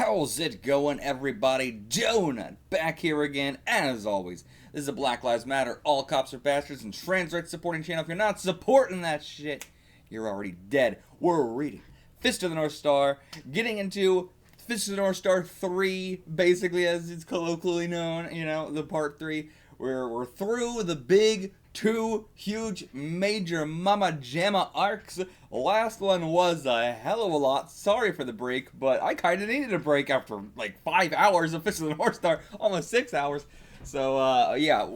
How's it going, everybody? Jonah back here again, as always. This is a Black Lives Matter, All Cops Are Bastards, and trans rights supporting channel. If you're not supporting that shit, you're already dead. We're reading Fist of the North Star, getting into Fist of the North Star 3, basically, as it's colloquially known, you know, the part 3. We're through the big, two huge, major Mama Jamma arcs. Last one was a hell of a lot. Sorry for the break, but I kind of needed a break after like 5 hours of Fist of the North Star, almost 6 hours. So, yeah,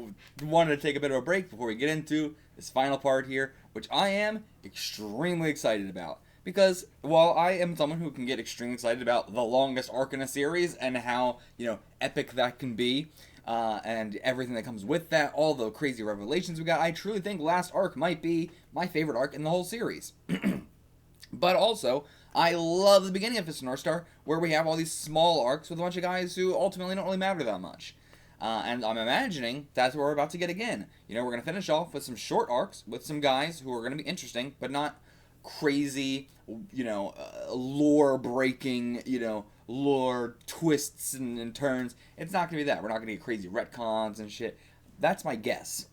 wanted to take a bit of a break before we get into this final part here, which I am extremely excited about. Because while I am someone who can get extremely excited about the longest arc in a series and how, you know, epic that can be, and everything that comes with that, all the crazy revelations we got, I truly think last arc might be my favorite arc in the whole series. But also, I love the beginning of Fist of North Star, where we have all these small arcs with a bunch of guys who ultimately don't really matter that much. And I'm imagining that's what we're about to get again. You know, we're going to finish off with some short arcs with some guys who are going to be interesting, but not crazy, you know, lore-breaking, you know, lore twists and turns. It's not going to be that. We're not going to get crazy retcons and shit. That's my guess.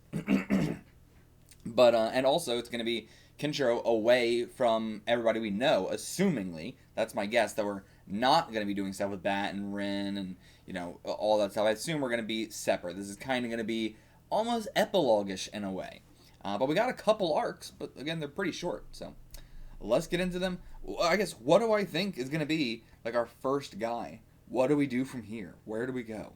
But, and also, it's going to be Kinshiro away from everybody we know, assumingly. That's my guess, that we're not going to be doing stuff with Bat and Rin and, you know, all that stuff. I assume we're going to be separate. This is kind of going to be almost epilogue-ish in a way. But we got a couple arcs, but again, they're pretty short, so let's get into them. I guess, what do I think is going to be, like, our first guy? What do we do from here? Where do we go?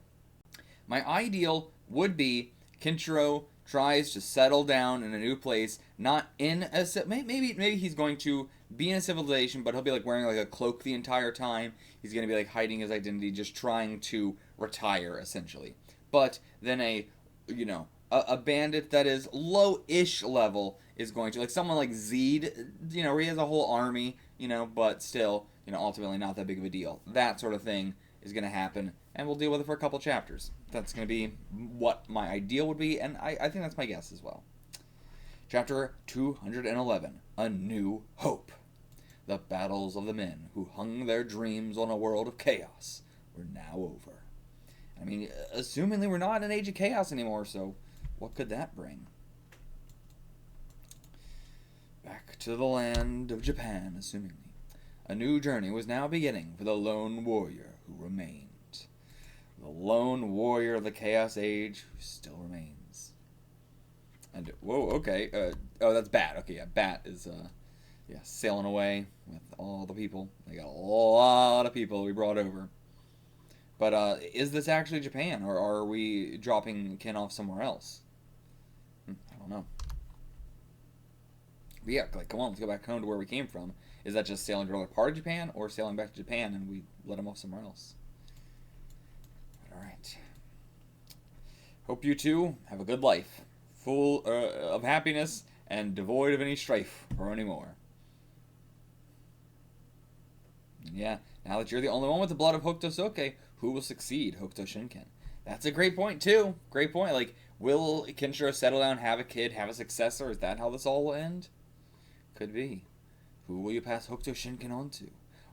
My ideal would be Kinshiro tries to settle down in a new place, not in a... Maybe he's going to be in a civilization, but he'll be, like, wearing, like, a cloak the entire time. He's going to be, like, hiding his identity, just trying to retire, essentially. But then you know, a bandit that is low-ish level is going to, like, someone like Zed, you know, where he has a whole army, you know, but still, you know, ultimately not that big of a deal. That sort of thing is going to happen, and we'll deal with it for a couple chapters. That's going to be what my ideal would be, and I think that's my guess as well. Chapter 211, A New Hope. The battles of the men who hung their dreams on a world of chaos were now over. I mean, assumingly we're not in an age of chaos anymore, so what could that bring? Back to the land of Japan, assumingly. A new journey was now beginning for the lone warrior who remained. The lone warrior of the Chaos Age who still remains. And, whoa, okay. Oh, that's Bat. Okay, yeah, Bat is, yeah, sailing away with all the people. They got a lot of people we brought over. But, is this actually Japan, or are we dropping Ken off somewhere else? I don't know. But yeah, like, come on, let's go back home to where we came from. Is that just sailing to another part of Japan, or sailing back to Japan and we let him off somewhere else? Alright. Hope you two have a good life, full of happiness and devoid of any strife or any more. And yeah, now that you're the only one with the blood of Hokuto who will succeed Hokuto Shinken? That's a great point, too. Great point. Like, will Kinshiro settle down, have a kid, have a successor? Is that how this all will end? Could be. Who will you pass Hokuto Shinken on to?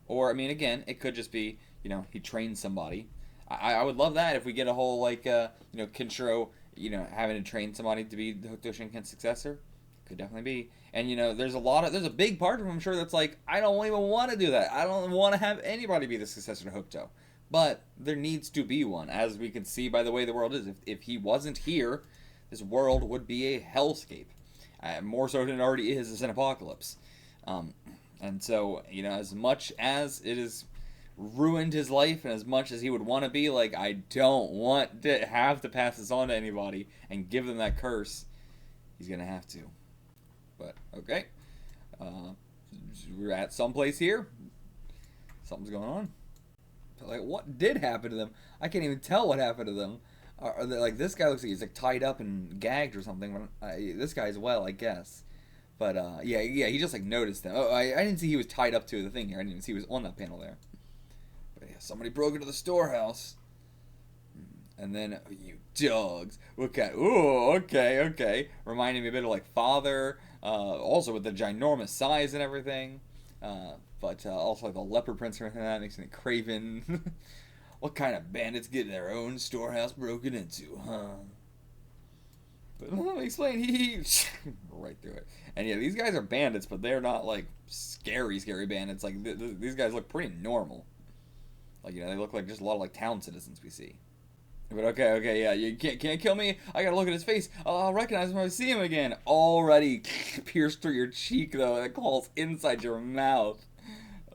Or, I mean, again, it could just be, you know, he trains somebody. I would love that if we get a whole, like, you know, Kinshiro, you know, having to train somebody to be the Hokuto Shinken's successor. Could definitely be. And, you know, there's a big part of him, I'm sure, that's like, I don't even want to do that. I don't want to have anybody be the successor to Hokuto. But there needs to be one, as we can see by the way the world is. If he wasn't here, this world would be a hellscape. More so than it already is as an apocalypse. And so, you know, as much as it has ruined his life and as much as he would want to be, like, I don't want to have to pass this on to anybody and give them that curse, he's going to have to. But, okay. We're at someplace here. Something's going on. Like, what did happen to them? I can't even tell what happened to them. Like, this guy looks like he's, like, tied up and gagged or something. This guy's well, I guess. But, yeah, he just, like, noticed them. Oh, I didn't see he was tied up to the thing here. I didn't even see he was on that panel there. But, yeah, somebody broke into the storehouse. And then, oh, you dogs. Okay. Ooh, okay. Reminding me a bit of, like, Father. Also with the ginormous size and everything. But also like the Leopard Prince or anything like that makes me think Craven. What kind of bandits get their own storehouse broken into, huh? But let me explain. Right through it. And yeah, these guys are bandits, but they're not like scary bandits. Like these guys look pretty normal. Like, you know, they look like just a lot of like town citizens we see. But okay, yeah, you can't kill me. I gotta look at his face. I'll recognize him when I see him again. Already pierced through your cheek though. That claw's inside your mouth.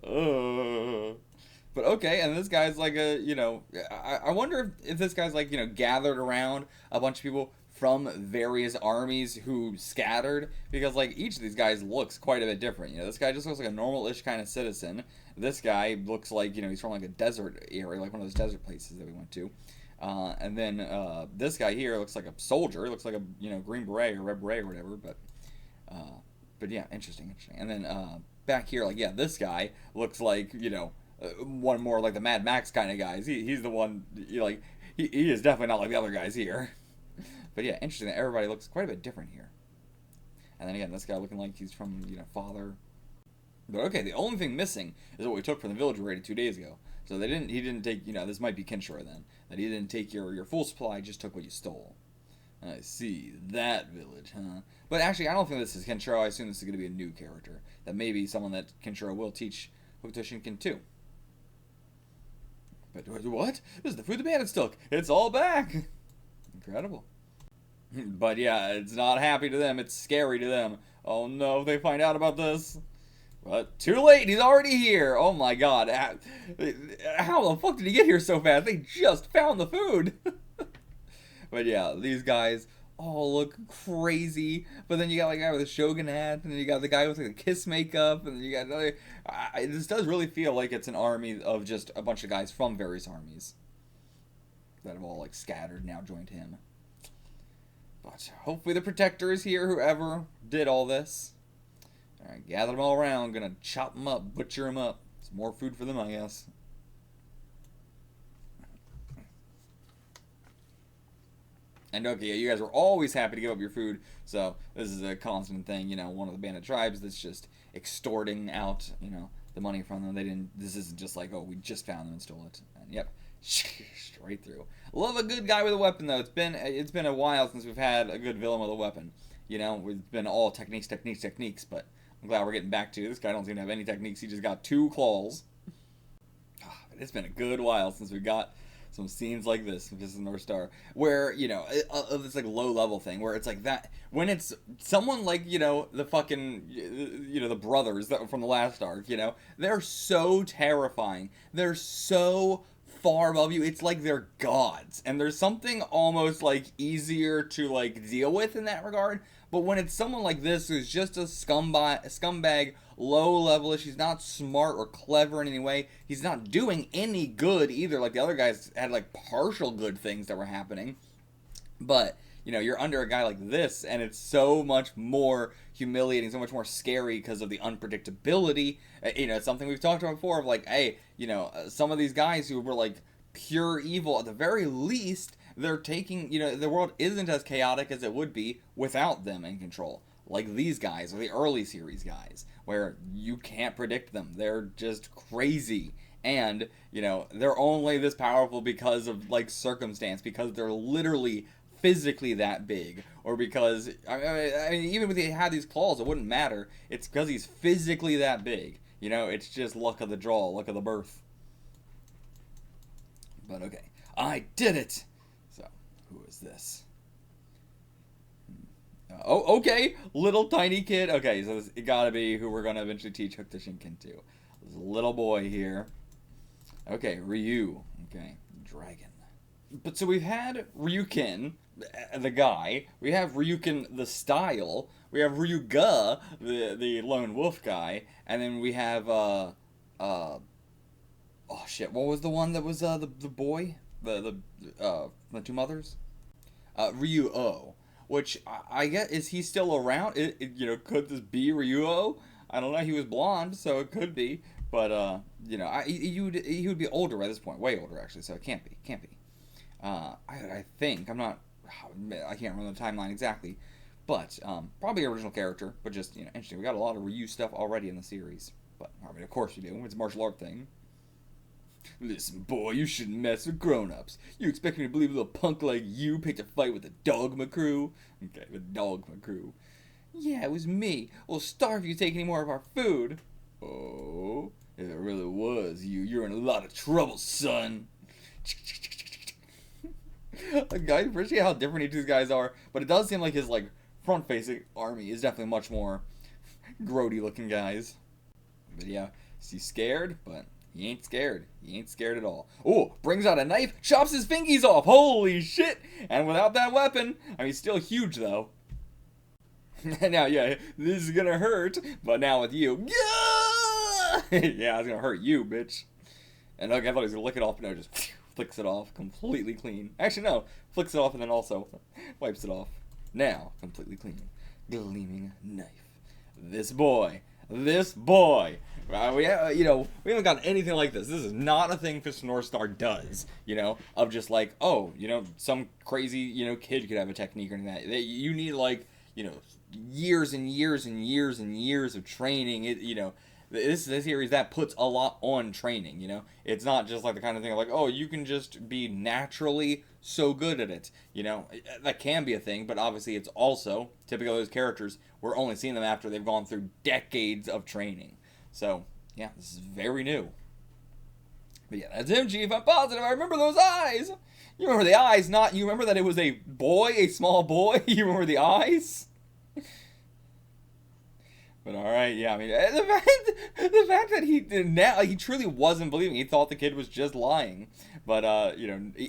Ugh. But okay, and this guy's like a, you know, I wonder if this guy's like, you know, gathered around a bunch of people from various armies who scattered, because like each of these guys looks quite a bit different. You know, this guy just looks like a normal-ish kind of citizen. This guy looks like, you know, he's from like a desert area, like one of those desert places that we went to. And then this guy here looks like a soldier. He looks like a, you know, green beret or red beret or whatever. But yeah, interesting. And then back here, like, yeah, this guy looks like, you know, one more like the Mad Max kind of guys. He's the one, you know, like he is definitely not like the other guys here. But yeah, interesting that everybody looks quite a bit different here. And then again, this guy looking like he's from, you know, Father. But okay, the only thing missing is what we took from the village we raided 2 days ago. So he didn't take, you know, this might be Kinshura then. That he didn't take your full supply, just took what you stole. I see, that village, huh? But actually, I don't think this is Kinshura. I assume this is going to be a new character. That may be someone that Kinshura will teach Hokuto Shinken to. But what? This is the food the bandits took. It's all back. Incredible. But yeah, it's not happy to them. It's scary to them. Oh no, if they find out about this. But too late. He's already here. Oh my god. How the fuck did he get here so fast? They just found the food. But yeah, these guys all look crazy. But then you got like a guy with a Shogun hat, and then you got the guy with like the kiss makeup, and then you got another. This does really feel like it's an army of just a bunch of guys from various armies that have all like scattered now joined him. But hopefully the protector is here, whoever did all this. Alright, gather them all around. Gonna chop them up, butcher them up. It's more food for them, I guess. And okay, yeah, you guys were always happy to give up your food, so this is a constant thing, you know, one of the bandit tribes that's just extorting out, you know, the money from them. This isn't just like, oh, we just found them and stole it. And yep, straight through. Love a good guy with a weapon, though. It's been a while since we've had a good villain with a weapon. You know, we've been all techniques, but I'm glad we're getting back to this guy. Don't seem to have any techniques. He just got 2 claws. It's been a good while since we got some scenes like this is North Star, where, you know, this like low level thing where it's like that when it's someone like, you know, the fucking, you know, the brothers that from the last arc, you know, they're so terrifying, they're so far above you, it's like they're gods, and there's something almost like easier to like deal with in that regard. But when it's someone like this who's just a scumbag, low level, he's not smart or clever in any way, he's not doing any good either. Like the other guys had like partial good things that were happening. But, you know, you're under a guy like this, and it's so much more humiliating, so much more scary because of the unpredictability. You know, it's something we've talked about before of like, hey, you know, some of these guys who were like pure evil, at the very least, they're taking, you know, the world isn't as chaotic as it would be without them in control. Like these guys, or the early series guys, where you can't predict them. They're just crazy. And, you know, they're only this powerful because of, like, circumstance, because they're literally physically that big, or because, I mean, even if he had these claws, it wouldn't matter. It's because he's physically that big. You know, it's just luck of the draw, luck of the birth. But okay, I did it! So, who is this? Oh, okay, little tiny kid. Okay, so this gotta be who we're gonna eventually teach Hokuto Shinken to. This little boy here. Okay, Ryu. Okay, dragon. But so we've had Ryukin, the guy. We have Ryukin, the style. We have Ryuga, the lone wolf guy. And then we have, oh shit, what was the one that was, the boy? The 2 mothers? Ryu-O. Which, I guess, is he still around? You know, could this be Ryu-O? I don't know, he was blonde, so it could be. But, you know, he would be older by this point. Way older, actually, so it can't be. I think, I can't remember the timeline exactly. But, probably original character, but just, you know, interesting. We got a lot of Ryu stuff already in the series. But, I mean, of course we do. It's a martial art thing. Listen, boy, you shouldn't mess with grown-ups. You expect me to believe a little punk like you picked a fight with the Dogma crew? Okay, the Dogma crew. Yeah, it was me. We'll starve if you take any more of our food. Oh, if it really was you, you're in a lot of trouble, son. I appreciate how different each of these guys are, but it does seem like his, like, front-facing army is definitely much more grody-looking guys. But yeah, he's scared, but he ain't scared. He ain't scared at all. Oh, brings out a knife, chops his fingies off. Holy shit! And without that weapon, I mean, he's still huge, though. Now, yeah, this is gonna hurt, but now with you, yeah, it's gonna hurt you, bitch. And okay, I thought he was gonna lick it off, but no, just flicks it off, completely clean. Actually, no, flicks it off and then also wipes it off. Now, completely clean, gleaming knife. This boy. We haven't gotten anything like this. This is not a thing Fist of North Star does, of just like, oh, some crazy, kid could have a technique or anything like that. You need, like, years and years and years and years of training. This is a series that puts a lot on training, It's not just like the kind of thing of like, oh, you can just be naturally so good at it, That can be a thing, but obviously it's also, typical of those characters, we're only seeing them after they've gone through decades of training. So, yeah, this is very new. But yeah, that's him, Chief. I'm positive. I remember those eyes. You remember the eyes, you remember that it was a boy, a small boy? You remember the eyes? But alright, yeah, I mean, the fact that he truly wasn't believing. He thought the kid was just lying. But,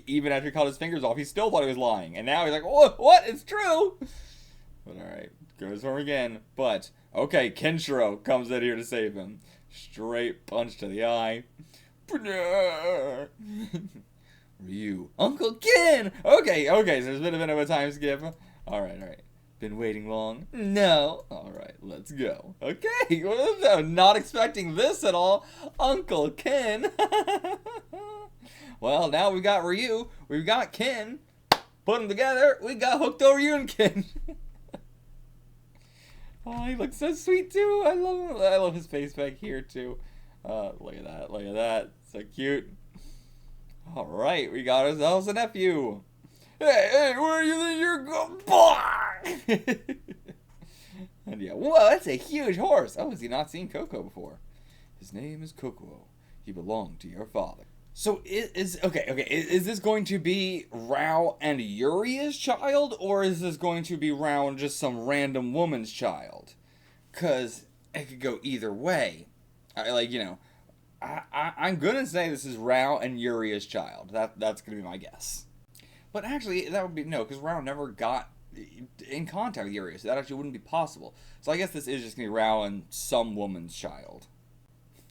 even after he cut his fingers off, he still thought he was lying. And now he's like, what? It's true! But alright, goes for him again. But, okay, Kenshiro comes in here to save him. Straight punch to the eye. Ryu. Uncle Ken! Okay, so there's been a bit of a time skip. Alright. Been waiting long? No. Alright, let's go. Okay, not expecting this at all. Uncle Ken. Well, now we got Ryu. We've got Ken. Put them together. We got Hooked Ryu and Ken. Oh, he looks so sweet too. I love him. I love his face back here too. Look at that. So cute. Alright, we got ourselves a nephew. Hey, where do you think you're going? And yeah, whoa, that's a huge horse. Oh, has he not seen Coco before? His name is Kokuo. He belonged to your father. So is this going to be Rao and Yuria's child, or is this going to be Rao and just some random woman's child? Cause it could go either way. I'm gonna say this is Rao and Yuria's child. That's gonna be my guess. But actually, that would be no, because Rao never got in contact with Yuria, so that actually wouldn't be possible. So I guess this is just gonna be Rao and some woman's child.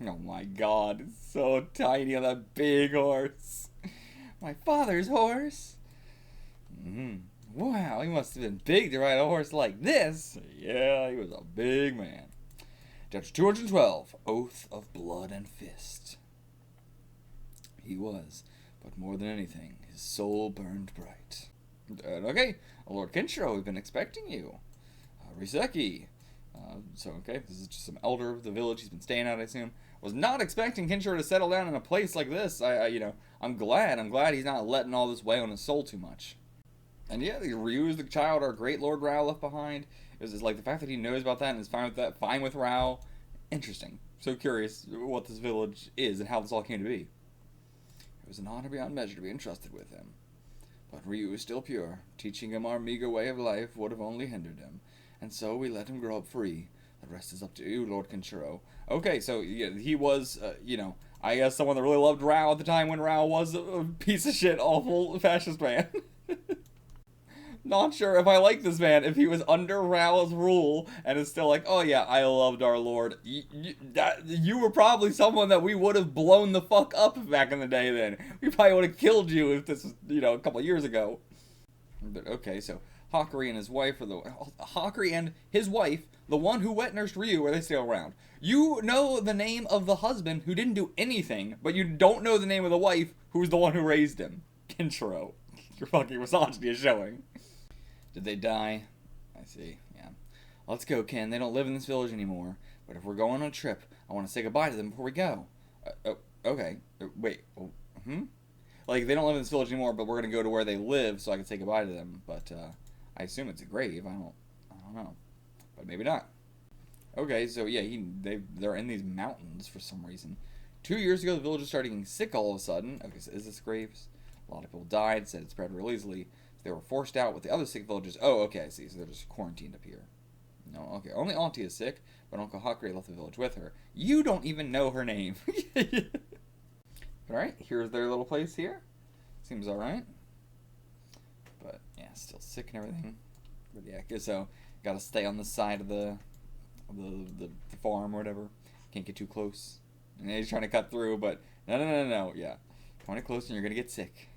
Oh my god, it's so tiny on that big horse. My father's horse? Wow, he must have been big to ride a horse like this. Yeah, he was a big man. Chapter 212, Oath of Blood and Fist. He was, but more than anything, his soul burned bright. Okay, Lord Kenshiro, we've been expecting you. Riseki. This is just some elder of the village he's been staying at, I assume. Was not expecting Kenshiro to settle down in a place like this. I'm glad he's not letting all this weigh on his soul too much. And yeah, Ryu is the child our great Lord Rao left behind. It was just like the fact that he knows about that and is fine with Rao. Interesting. So curious what this village is and how this all came to be. It was an honor beyond measure to be entrusted with him. But Ryu is still pure. Teaching him our meager way of life would have only hindered him. And so we let him grow up free. The rest is up to you, Lord Kenshiro. Okay, so yeah, he was, I guess someone that really loved Rao at the time when Rao was a piece of shit, awful fascist man. Not sure if I like this man, if he was under Rao's rule and is still like, oh yeah, I loved our Lord. You were probably someone that we would have blown the fuck up back in the day then. We probably would have killed you if this was, a couple of years ago. But okay, so Hakari and his wife, the one who wet nursed Ryu, are they still around? You know the name of the husband who didn't do anything, but you don't know the name of the wife who's the one who raised him. Kenshiro. Your fucking misogyny is showing. Did they die? I see, yeah. Let's go, Ken. They don't live in this village anymore. But if we're going on a trip, I want to say goodbye to them before we go. Okay. Wait. Like, they don't live in this village anymore, but we're going to go to where they live so I can say goodbye to them. But, I assume it's a grave. I don't know. But maybe not. Okay, so yeah, they're in these mountains for some reason. 2 years ago, the villagers started getting sick all of a sudden. Okay, so is this graves? A lot of people died, said it spread real easily. So they were forced out with the other sick villagers. Oh, okay, I see. So they're just quarantined up here. No, okay. Only Auntie is sick, but Uncle Hakure left the village with her. You don't even know her name. Alright, here's their little place here. Seems alright. But, yeah, still sick and everything. But yeah, so gotta stay on the side of the farm or whatever. Can't get too close. And he's trying to cut through, but no. Yeah. Come on close and you're gonna get sick.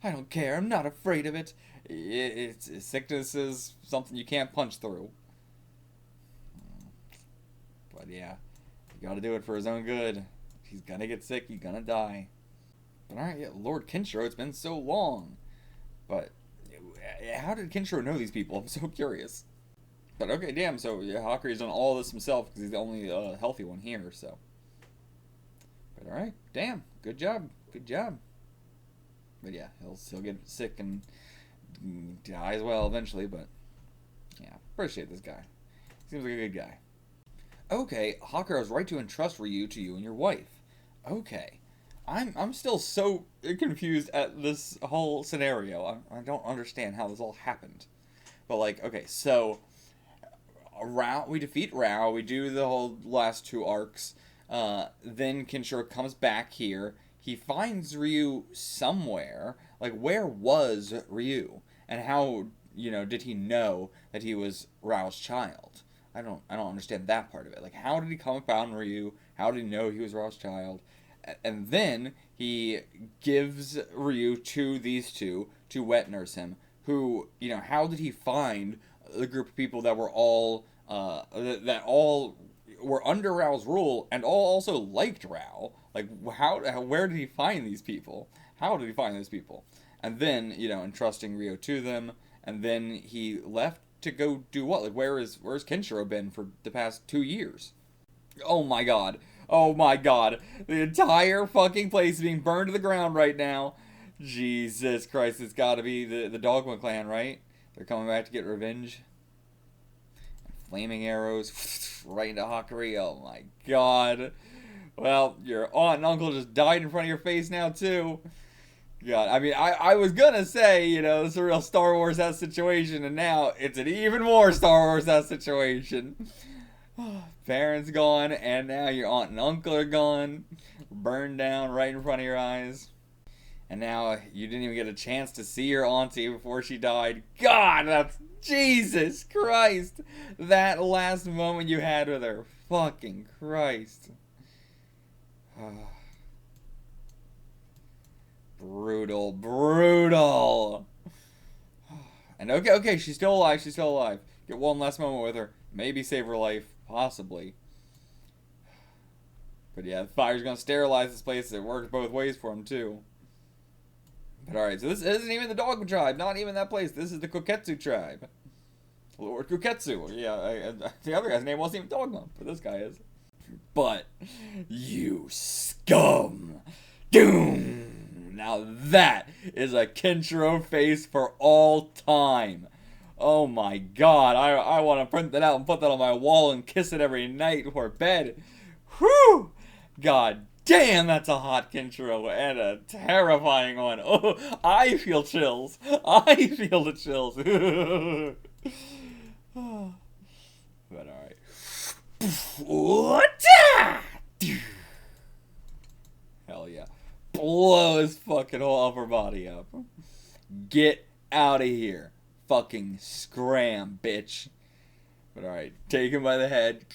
I don't care. I'm not afraid of it. Sickness is something you can't punch through. But yeah, you gotta do it for his own good. He's gonna get sick. He's gonna die. But alright, yeah, Lord Kinshiro, it's been so long. But how did Kinshiro know these people? I'm so curious. But okay, damn, so yeah, Hakure's done all this himself because he's the only healthy one here, so. But alright, damn, good job. But yeah, he'll get sick and die as well eventually, but yeah, appreciate this guy. Seems like a good guy. Okay, Hakure was right to entrust Ryu to you and your wife. Okay. I'm still so confused at this whole scenario. I don't understand how this all happened. But like, okay, so we defeat Rao, we do the whole last 2 arcs. Then Kinshiro comes back here. He finds Ryu somewhere. Like, where was Ryu? And how, did he know that he was Rao's child? I don't understand that part of it. Like, how did he come upon Ryu? How did he know he was Rao's child? And then he gives Ryu to these two to wet nurse him. Who, how did he find the group of people that were all that all were under Rao's rule and all also liked Rao? Like, where did he find these people? How did he find these people? And then, entrusting Ryu to them, and then he left to go do what? Like, where's Kinshiro been for the past 2 years? Oh my god. The entire fucking place is being burned to the ground right now. Jesus Christ, it's gotta be the Dogma clan, right? They're coming back to get revenge. Flaming arrows right into Hakure. Oh my god. Well, your aunt and uncle just died in front of your face now, too. God, I mean, I was gonna say, it's a real Star Wars-esque situation, and now it's an even more Star Wars-esque situation. Parents gone, and now your aunt and uncle are gone. Burned down right in front of your eyes. And now you didn't even get a chance to see your auntie before she died. God, that's Jesus Christ. That last moment you had with her. Fucking Christ. Brutal. And okay, she's still alive. Get one last moment with her. Maybe save her life. Possibly. But yeah, the fire's gonna sterilize this place. It works both ways for him, too. But alright, so this isn't even the Dogma tribe. Not even that place. This is the Koketsu tribe. Lord Koketsu. Yeah, the other guy's name wasn't even Dogma, but this guy is. But, you scum! Doom! Now that is a Kinshiro face for all time. Oh my god, I want to print that out and put that on my wall and kiss it every night before bed. Whew! God damn, that's a hot Kinshiro and a terrifying one. Oh, I feel chills. I feel the chills. But alright. Hell yeah. Blow his fucking whole upper body up. Get out of here. Fucking scram, bitch. But alright, take him by the head.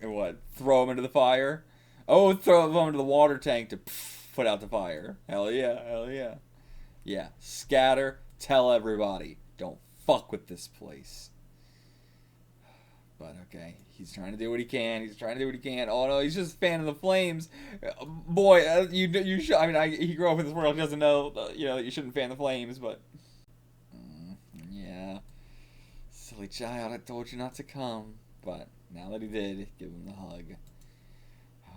And what? Throw him into the fire? Oh, throw him into the water tank to put out the fire. Hell yeah. Yeah, scatter, tell everybody. Don't fuck with this place. But okay, he's trying to do what he can. Oh no, he's just a fan of the flames. Boy, you should. I mean, he grew up in this world. He doesn't know, that you shouldn't fan the flames. But yeah, silly child, I told you not to come. But now that he did, give him the hug.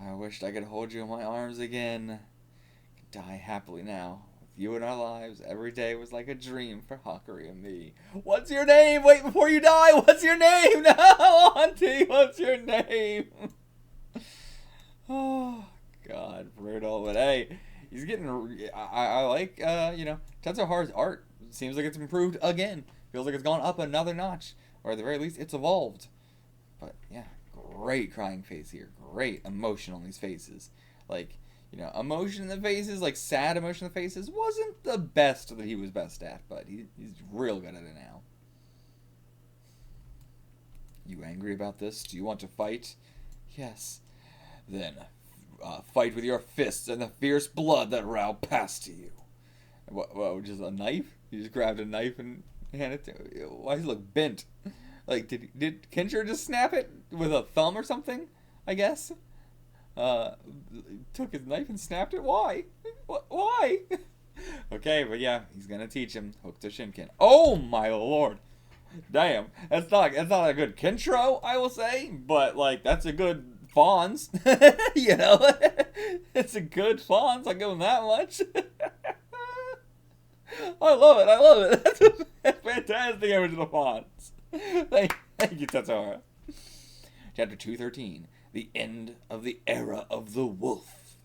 I wished I could hold you in my arms again. I could die happily now. With you in our lives, every day was like a dream for Hakari and me. What's your name? Wait, before you die, what's your name? No, Auntie, what's your name? Oh, God, brutal. But hey, he's getting, I like, you know, Tetsuharu's art. Seems like it's improved again. Feels like it's gone up another notch. Or at the very least, it's evolved. But, yeah, great crying face here. Great emotion on these faces. Like, you know, emotion in the faces, like sad emotion in the faces, wasn't the best that he was best at. But he's real good at it now. You angry about this? Do you want to fight? Yes. Then, fight with your fists and the fierce blood that Rao passed to you. What, just a knife? You just grabbed a knife and handed it to... Why does he look bent? Like, did Kenshiro just snap it with a thumb or something? I guess? Took his knife and snapped it? Why? Why? Okay, but yeah, he's gonna teach him Hokuto Shinken. Oh my lord! Damn, that's not a good Kenshiro, I will say, but like that's a good Fawns. You know, it's a good Fawns. I'll give him that much. I love it. That's a fantastic image of the Fawns. Thank you, Tetsuharu. Chapter 213. The end of the era of the wolf.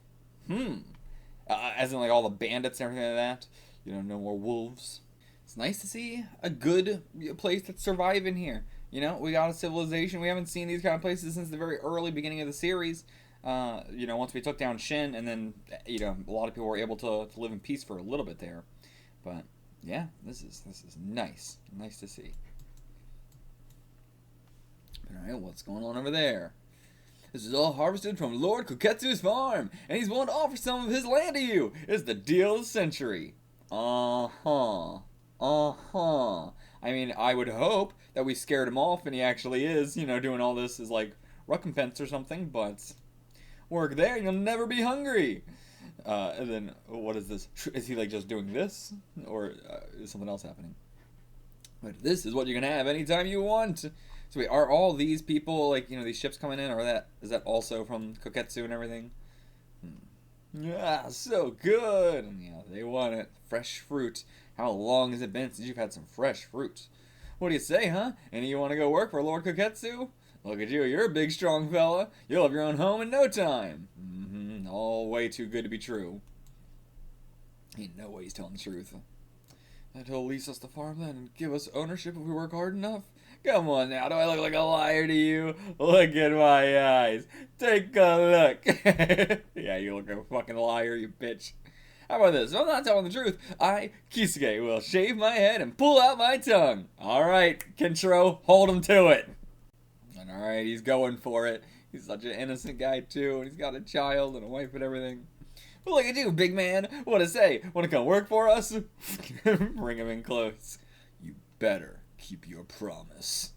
As in like all the bandits and everything like that. You know, no more wolves. It's nice to see a good place that's surviving here. You know, we got a civilization. We haven't seen these kind of places since the very early beginning of the series. You know, once we took down Shin, and then, you know, a lot of people were able to live in peace for a little bit there. But, yeah, this is nice. Nice to see. Alright, what's going on over there? This is all harvested from Lord Koketsu's farm, and he's willing to offer some of his land to you. It's the deal of the century. I mean, I would hope that we scared him off and he actually is, you know, doing all this as like recompense or something, but work there and you'll never be hungry. And then, what is this? Is he like just doing this? Or is something else happening? But this is what you can have anytime you want. So wait, are all these people, like, you know, these ships coming in, or is that also from Koketsu and everything? Yeah, so good. And yeah, they want it. Fresh fruit. How long has it been since you've had some fresh fruit? What do you say, huh? And you want to go work for Lord Koketsu? Look at you, you're a big, strong fella. You'll have your own home in no time. All way too good to be true. Ain't no way he's telling the truth. That he'll lease us the farmland and give us ownership if we work hard enough. Come on now, do I look like a liar to you? Look at my eyes. Take a look. Yeah, you look like a fucking liar, you bitch. How about this? If I'm not telling the truth, I, Kisuke, will shave my head and pull out my tongue. Alright, Kenshiro, hold him to it. And alright, he's going for it. He's such an innocent guy, too, and he's got a child and a wife and everything. Well, look at you, big man. What to say? Want to come work for us? Bring him in close. You better keep your promise.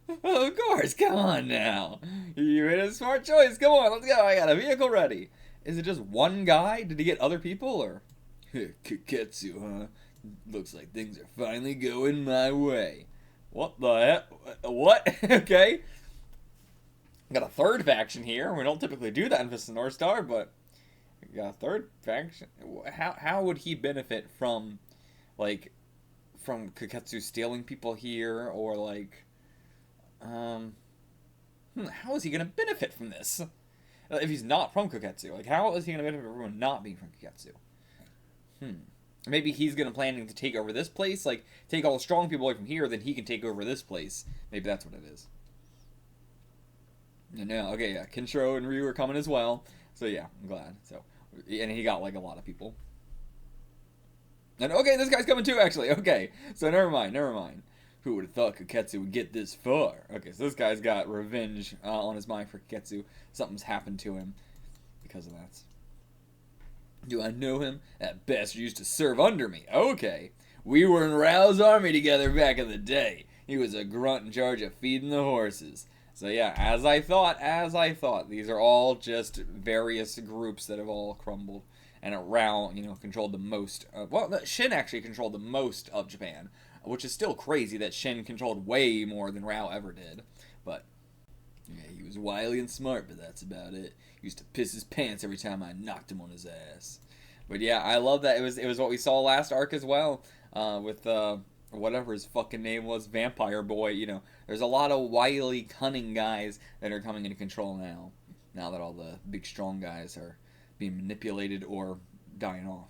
Of course, come on now. You made a smart choice. Come on, let's go. I got a vehicle ready. Is it just one guy? Did he get other people, or? Koketsu, huh? Looks like things are finally going my way. What the heck? What? Okay. Got a third faction here. We don't typically do that in Fist of North Star, but we got a third faction. How would he benefit from, like, from Koketsu stealing people here, or like, how is he gonna benefit from this? If he's not from Koketsu, like, how is he gonna benefit from not being from Koketsu? Maybe he's planning to take over this place, like, take all the strong people away from here, then he can take over this place. Maybe that's what it is. And now, okay, yeah, Kenshiro and Ryu are coming as well. So yeah, I'm glad. So, and he got like a lot of people. And okay, this guy's coming too, actually. Okay, so never mind. Who would have thought Koketsu would get this far? Okay, so this guy's got revenge on his mind for Koketsu. Something's happened to him because of that. Do I know him? That bastard used to serve under me. Okay, we were in RAOH'S army together back in the day. He was a grunt in charge of feeding the horses. So yeah, as I thought, these are all just various groups that have all crumbled. And RAOH, you know, controlled the most. Shin actually controlled the most of Japan, which is still crazy that Shin controlled way more than RAOH ever did. But Yeah, he was wily and smart, but that's about it. He used to piss his pants every time I knocked him on his ass. But yeah, I love that. It was what we saw last arc as well, with whatever his fucking name was, Vampire Boy. You know, there's a lot of wily, cunning guys that are coming into control now. Now that all the big, strong guys are being manipulated or dying off.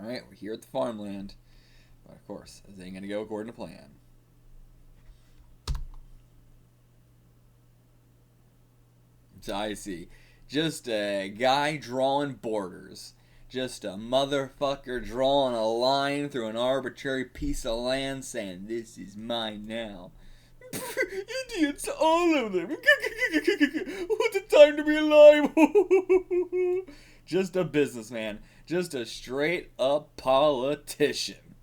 All right, we're here at the farmland, but of course, this ain't gonna go according to plan. So I see. Just a guy drawing borders. Just a motherfucker drawing a line through an arbitrary piece of land saying, this is mine now. Idiots, all of them. What a time to be alive. Just a businessman. Just a straight up politician.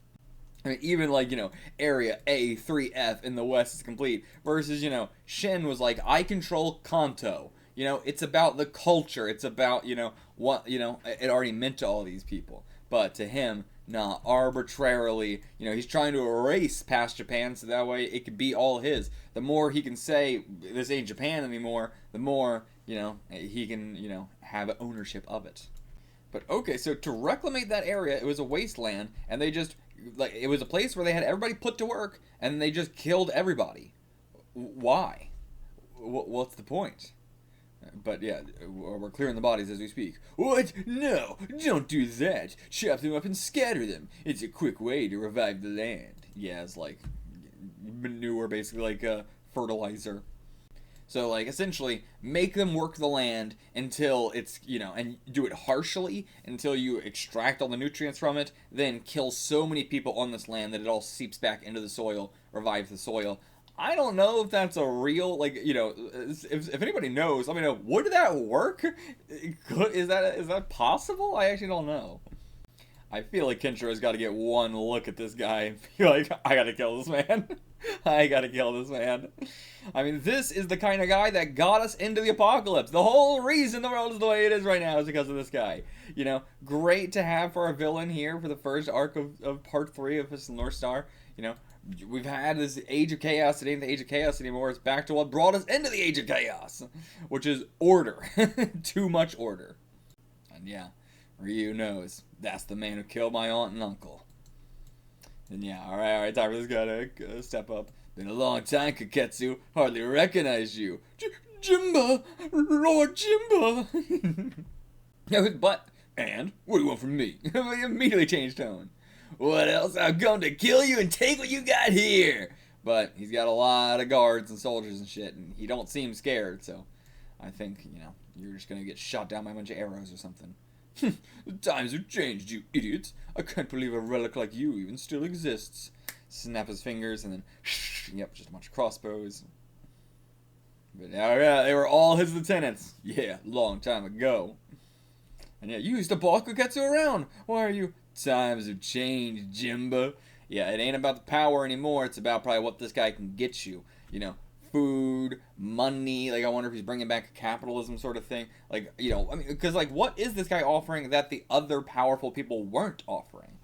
I mean, even like, you know, Area A3F in the West is complete. Versus, you know, Shin was like, I control Kanto. You know, it's about the culture. It's about, you know, what, you know, it already meant to all these people. But to him, nah, arbitrarily, you know, he's trying to erase past Japan so that way it could be all his. The more he can say, this ain't Japan anymore, the more, you know, he can, you know, have ownership of it. But okay, so to reclaim that area, it was a wasteland, and they just, like, it was a place where they had everybody put to work, and they just killed everybody. Why? What's the point? But yeah, we're clearing the bodies as we speak. What? No, don't do that. Chop them up and scatter them. It's a quick way to revive the land. Yeah, it's like manure, basically, like fertilizer. So, like, essentially, make them work the land until it's, you know, and do it harshly until you extract all the nutrients from it, then kill so many people on this land that it all seeps back into the soil, revives the soil. I don't know if that's a real, like, you know, if anybody knows, let me know. Would that work? Is that possible? I actually don't know. I feel like Kenshiro's got to get one look at this guy and feel like, I gotta kill this man. I gotta kill this man. I mean, this is the kind of guy that got us into the apocalypse. The whole reason the world is the way it is right now is because of this guy. You know, great to have for our villain here for the first arc of part 3 of his North Star. You know, we've had this Age of Chaos. It ain't the Age of Chaos anymore. It's back to what brought us into the Age of Chaos, which is order. Too much order. And yeah, Ryu knows that's the man who killed my aunt and uncle. And yeah, alright, time for this guy to step up. Been a long time, Koketsu. Hardly recognize you. Jimba! Lord Jimba! But, and, what do you want from me? He immediately changed tone. What else? I'm going to kill you and take what you got here! But he's got a lot of guards and soldiers and shit, and he don't seem scared, so I think, you know, you're just gonna get shot down by a bunch of arrows or something. The times have changed, you idiots. I can't believe a relic like you even still exists. Snap his fingers and then, yep, just a bunch of crossbows. But yeah, they were all his lieutenants. Yeah, long time ago. And yeah, you used to boss Koketsu around. Why are you? Times have changed, Jimba. Yeah, it ain't about the power anymore. It's about probably what this guy can get you. You know, food, money. Like, I wonder if he's bringing back a capitalism sort of thing. Like, you know, I mean, because, like, what is this guy offering that the other powerful people weren't offering?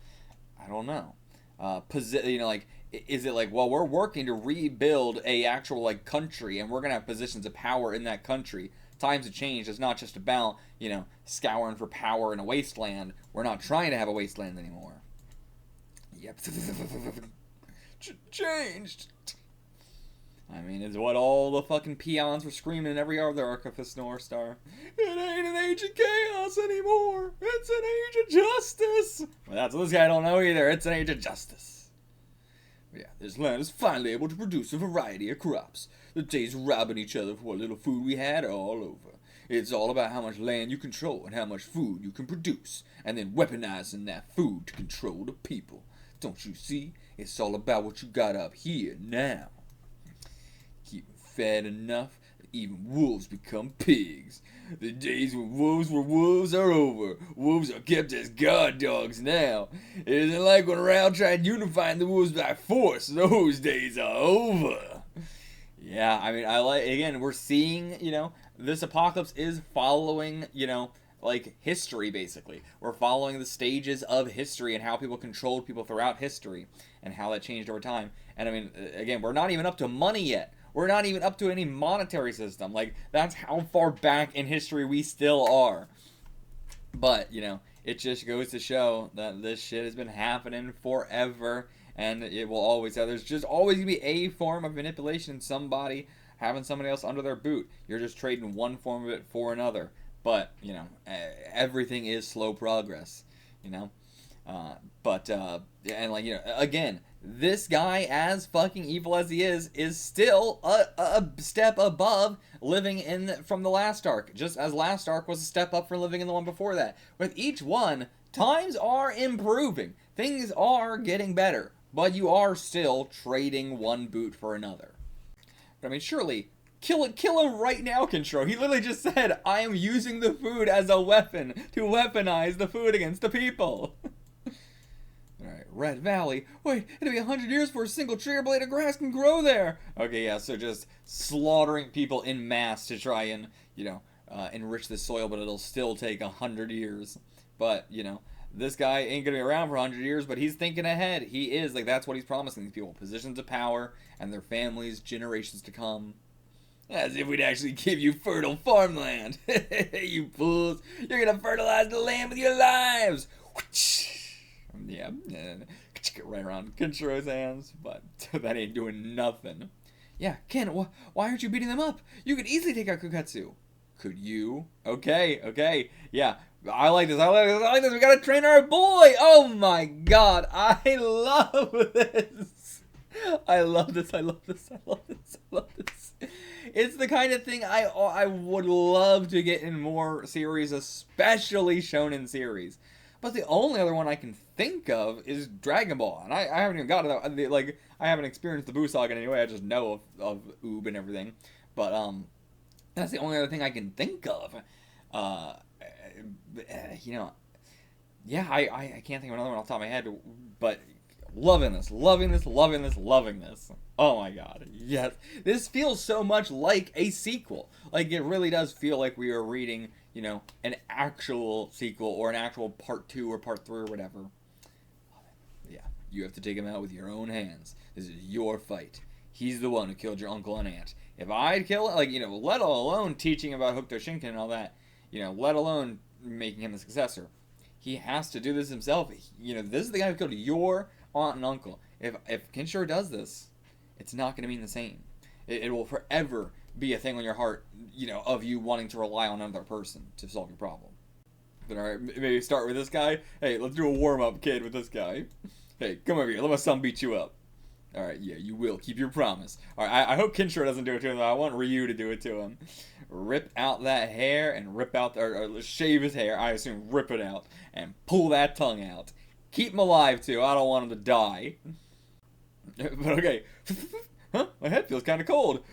I don't know. You know, like, is it like, well, we're working to rebuild a actual, like, country, and we're gonna have positions of power in that country. Times have changed. It's not just about, you know, scouring for power in a wasteland. We're not trying to have a wasteland anymore. Yep. Changed. I mean, it's what all the fucking peons were screaming in every other arc of this North Star. It ain't an age of chaos anymore. It's an age of justice. Well, that's what this guy don't know either. It's an age of justice. But yeah, this land is finally able to produce a variety of crops. The days robbing each other for what little food we had are all over. It's all about how much land you control and how much food you can produce, and then weaponizing that food to control the people. Don't you see? It's all about what you got up here now. Keep them fed enough that even wolves become pigs. The days when wolves were wolves are over. Wolves are kept as guard dogs now. It isn't like when Rao tried unifying the wolves by force. Those days are over. Yeah, I mean, again, we're seeing, you know, this apocalypse is following, you know, like, history, basically. We're following the stages of history and how people controlled people throughout history and how that changed over time. And, I mean, again, we're not even up to money yet. We're not even up to any monetary system. Like, that's how far back in history we still are. But, you know, it just goes to show that this shit has been happening forever, and it will always have. There's just always going to be a form of manipulation, somebody having somebody else under their boot. You're just trading one form of it for another. But, you know, everything is slow progress, you know? And like, you know, again, this guy, as fucking evil as he is still a step above living from the last arc. Just as last arc was a step up from living in the one before that. With each one, times are improving. Things are getting better. But you are still trading one boot for another. But I mean, surely, kill him right now, Kinshiro. He literally just said, I am using the food as a weapon to weaponize the food against the people. Alright, Red Valley. Wait, it'll be 100 years before a single tree or blade of grass can grow there. Okay, yeah, so just slaughtering people in mass to try and, you know, enrich the soil, but it'll still take 100 years. But, you know, this guy ain't gonna be around for 100 years, but he's thinking ahead. He is, like, that's what he's promising these people. Positions of power and their families, generations to come. As if we'd actually give you fertile farmland. You fools. You're gonna fertilize the land with your lives. Yeah, and right around Kenshiro's hands, but that ain't doing nothing. Yeah, Ken, why aren't you beating them up? You could easily take out Koketsu. Could you? Okay, yeah. I like this. We gotta train our boy. Oh my god, I love this. I love this. It's the kind of thing I would love to get in more series, especially shonen series. But the only other one I can think of is Dragon Ball, and I haven't even got to that. Like, I haven't experienced the Buu Saga in any way. I just know of Oob and everything. But that's the only other thing I can think of. You know, yeah, I can't think of another one off the top of my head. But loving this. Oh my god, yes. This feels so much like a sequel. Like, it really does feel like we are reading, you know, an actual sequel or an actual part 2 or part 3 or whatever. Yeah, you have to take him out with your own hands. This is your fight. He's the one who killed your uncle and aunt. If I'd kill him, like, you know, let alone teaching about Hokuto Shinken and all that, you know, let alone making him the successor, he has to do this himself. You know, this is the guy who killed your aunt and uncle. If Kinshiro does this, it's not going to mean the same. It will forever be a thing on your heart, you know, of you wanting to rely on another person to solve your problem. But alright, maybe start with this guy. Hey, let's do a warm-up, kid, with this guy. Hey, come over here. Let my son beat you up. Alright, yeah, you will. Keep your promise. Alright, I hope Kinshiro doesn't do it to him, though. I want Ryu to do it to him. Rip out that hair and rip out, or shave his hair. I assume rip it out. And pull that tongue out. Keep him alive, too. I don't want him to die. But okay. Huh? My head feels kind of cold.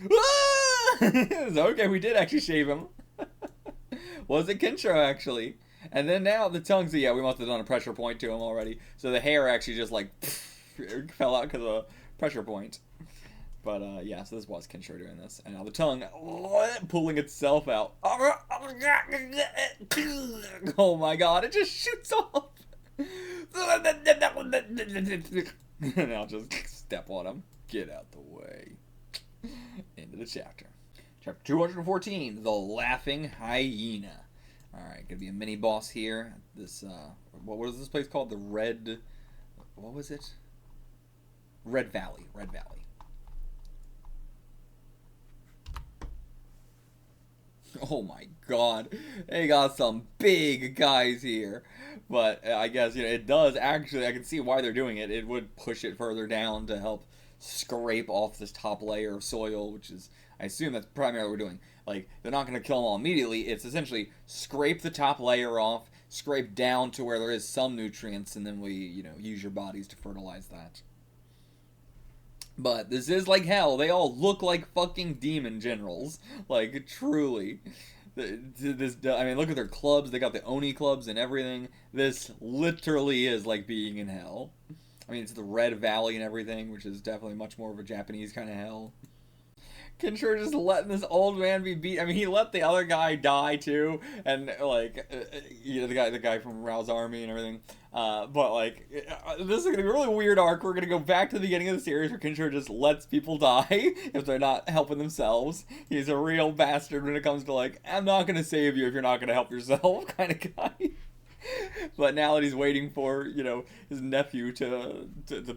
So, okay, we did actually shave him. Was it Kinshiro, actually? And then now the tongue, so yeah, we must have done a pressure point to him already. So the hair actually just, like, fell out because of a pressure point. But, yeah, so this was Kinshiro doing this. And now the tongue pulling itself out. Oh my god, it just shoots off. And I'll just step on him. Get out the way. End of the chapter. Chapter 214, The Laughing Hyena. Alright, gonna be a mini boss here. This, what was this place called? The Red, what was it? Red Valley. Oh my god. They got some big guys here. But I guess, you know, it does actually, I can see why they're doing it. It would push it further down to help scrape off this top layer of soil, which is, I assume that's primarily what we're doing. Like, they're not going to kill them all immediately. It's essentially scrape the top layer off, scrape down to where there is some nutrients, and then we, you know, use your bodies to fertilize that. But this is like hell. They all look like fucking demon generals. Like, truly. I mean, look at their clubs. They got the Oni clubs and everything. This literally is like being in hell. I mean, it's the Red Valley and everything, which is definitely much more of a Japanese kind of hell. Kinshiro just letting this old man be beat. I mean, he let the other guy die too, and like, you know, the guy from RAOH'S army and everything. But like, this is gonna be a really weird arc. We're gonna go back to the beginning of the series where Kinshiro just lets people die if they're not helping themselves. He's a real bastard when it comes to like, I'm not gonna save you if you're not gonna help yourself kind of guy. But now that he's waiting for, you know, his nephew to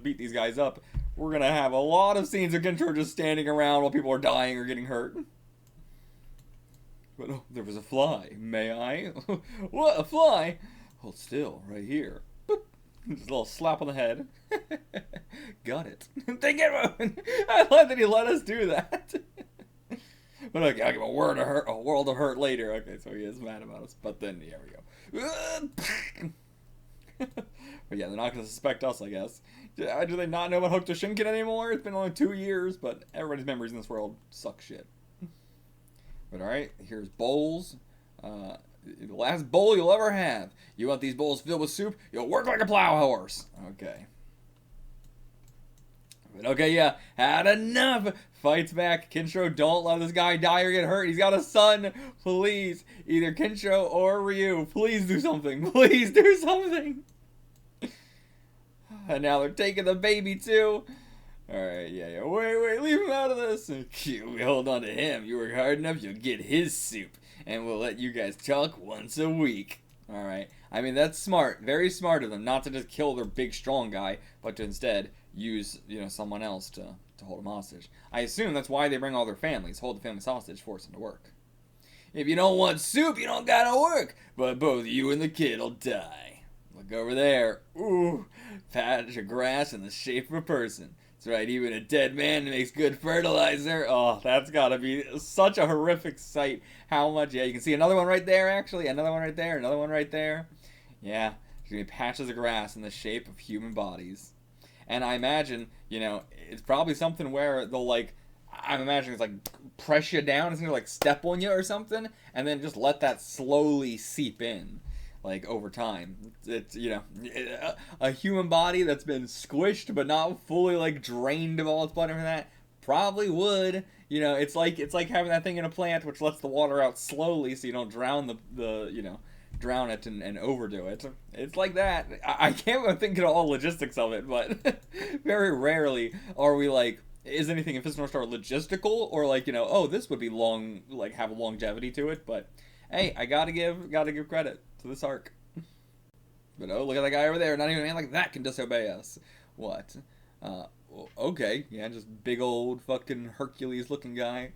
beat these guys up, we're gonna have a lot of scenes of Kinshiro just standing around while people are dying or getting hurt. But oh, there was a fly. May I? What? A fly? Hold still, right here. Boop. Just a little slap on the head. Got it. Think it. I like that he let us do that. But okay, I'll give a world of hurt later. Okay, so he is mad about us. But then, here we go. But yeah, they're not going to suspect us, I guess. Do they not know about Hokuto Shinken anymore? It's been only 2 years, but everybody's memories in this world suck shit. But alright, here's bowls. The last bowl you'll ever have. You want these bowls filled with soup? You'll work like a plow horse. Okay. But okay, yeah, had enough. Fights back. Kinshiro, don't let this guy die or get hurt. He's got a son. Please, either Kinshiro or Ryu, please do something. Please do something. And now they're taking the baby too. Alright, yeah. Wait, leave him out of this. We hold on to him. You work hard enough, you'll get his soup. And we'll let you guys talk once a week. Alright. I mean, that's smart. Very smart of them not to just kill their big, strong guy, but to instead use, you know, someone else to hold him hostage. I assume that's why they bring all their families, hold the families hostage, force them to work. If you don't want soup, you don't gotta work. But both you and the kid'll die. Look over there. Ooh, patch of grass in the shape of a person. That's right, even a dead man makes good fertilizer. Oh, that's gotta be such a horrific sight. How much? Yeah, you can see another one right there, actually. Another one right there, another one right there. Yeah, there's gonna be patches of grass in the shape of human bodies. And I imagine, you know, it's probably something where they'll, like, I'm imagining it's like press you down, it's gonna like step on you or something, and then just let that slowly seep in, like, over time. It's, you know, a human body that's been squished but not fully, like, drained of all its blood and everything like that probably would. You know, it's like having that thing in a plant which lets the water out slowly so you don't drown the you know, drown it and overdo it. It's like that. I can't even think of all logistics of it, but very rarely are we like, is anything in Fist North Star logistical or like, you know, oh, this would be long, like have a longevity to it. But hey, I gotta give credit to this arc. But oh, look at that guy over there. Not even a man like that can disobey us. What? Okay, yeah, just big old fucking Hercules looking guy.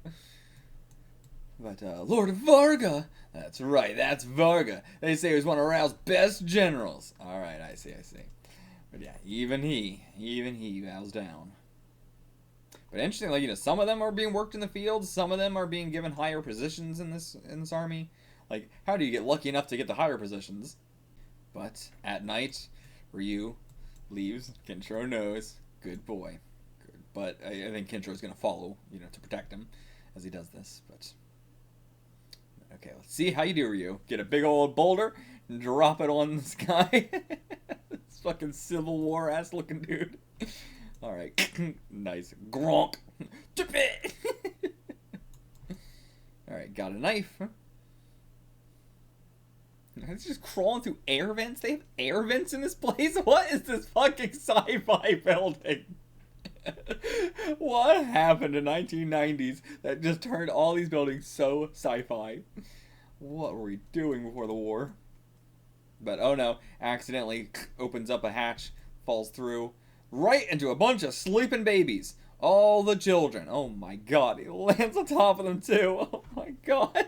But, Lord Varga! That's right, that's Varga. They say he was one of RAOH'S best generals. Alright, I see. But yeah, even he bows down. But interesting, like, you know, some of them are being worked in the fields, some of them are being given higher positions in this army. Like, how do you get lucky enough to get the higher positions? But, at night, Ryu leaves. Kinshiro knows. Good boy. Good. But I think Kinshiro's gonna follow, you know, to protect him as he does this, but... Okay, let's see how you do, Ryu. Get a big old boulder and drop it on this guy. This fucking Civil War ass looking dude. Alright. Nice. Gronk. Alright, got a knife. It's just crawling through air vents? They have air vents in this place? What is this fucking sci-fi building? What happened in 1990s that just turned all these buildings so sci-fi? What were we doing before the war? But oh no, accidentally opens up a hatch, falls through, right into a bunch of sleeping babies. All the children. Oh my god, he lands on top of them too. Oh my god.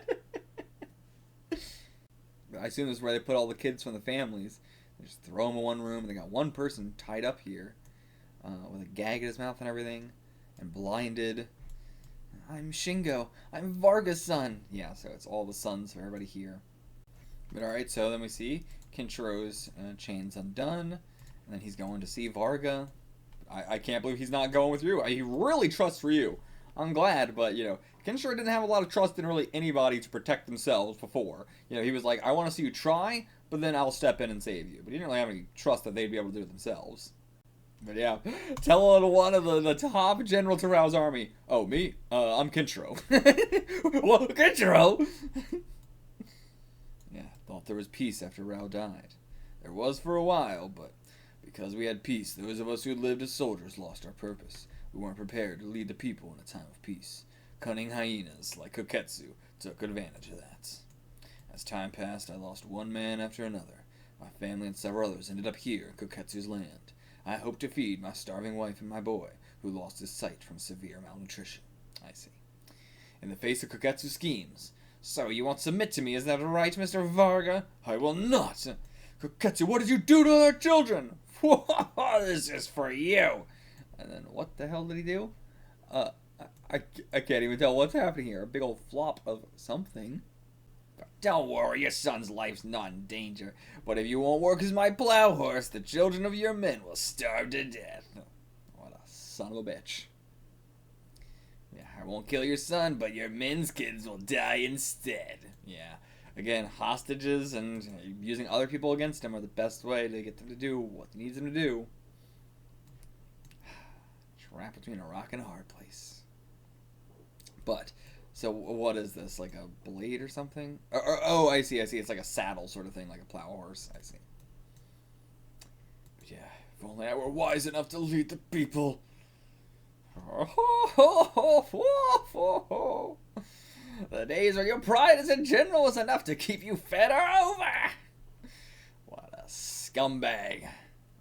I assume this is where they put all the kids from the families. They just throw them in one room, and they got one person tied up here. With a gag in his mouth and everything, and blinded. I'm Shingo. I'm Varga's son. Yeah, so it's all the sons of everybody here. But alright, so then we see Kinshiro's chains undone, and then he's going to see Varga. I can't believe he's not going with Ryu. He really trusts Ryu. I'm glad, but, you know, Kinshiro didn't have a lot of trust in really anybody to protect themselves before. You know, he was like, I want to see you try, but then I'll step in and save you. But he didn't really have any trust that they'd be able to do it themselves. But yeah, tell one of the top general to Rao's army. Oh, me? I'm Kinchiro. Well, Kinchiro! Yeah, thought there was peace after Rao died. There was for a while, but because we had peace, those of us who had lived as soldiers lost our purpose. We weren't prepared to lead the people in a time of peace. Cunning hyenas like Koketsu took advantage of that. As time passed, I lost one man after another. My family and several others ended up here in Koketsu's land. I hoped to feed my starving wife and my boy, who lost his sight from severe malnutrition. I see. In the face of Koketsu's schemes. So you won't submit to me, is that right, Mr. Varga? I will not! Koketsu, what did you do to our children? This is for you! And then what the hell did he do? I can't even tell what's happening here. A big old flop of something. Don't worry, your son's life's not in danger. But if you won't work as my plow horse, the children of your men will starve to death. What a son of a bitch. Yeah, I won't kill your son, but your men's kids will die instead. Yeah. Again, hostages and using other people against him are the best way to get them to do what he needs them to do. Trapped between a rock and a hard place. But, so what is this? Like a blade or something? Oh, I see. It's like a saddle sort of thing, like a plow horse. I see. But yeah, if only I were wise enough to lead the people. The days where your pride as a general was enough to keep you fed are over. What a scumbag.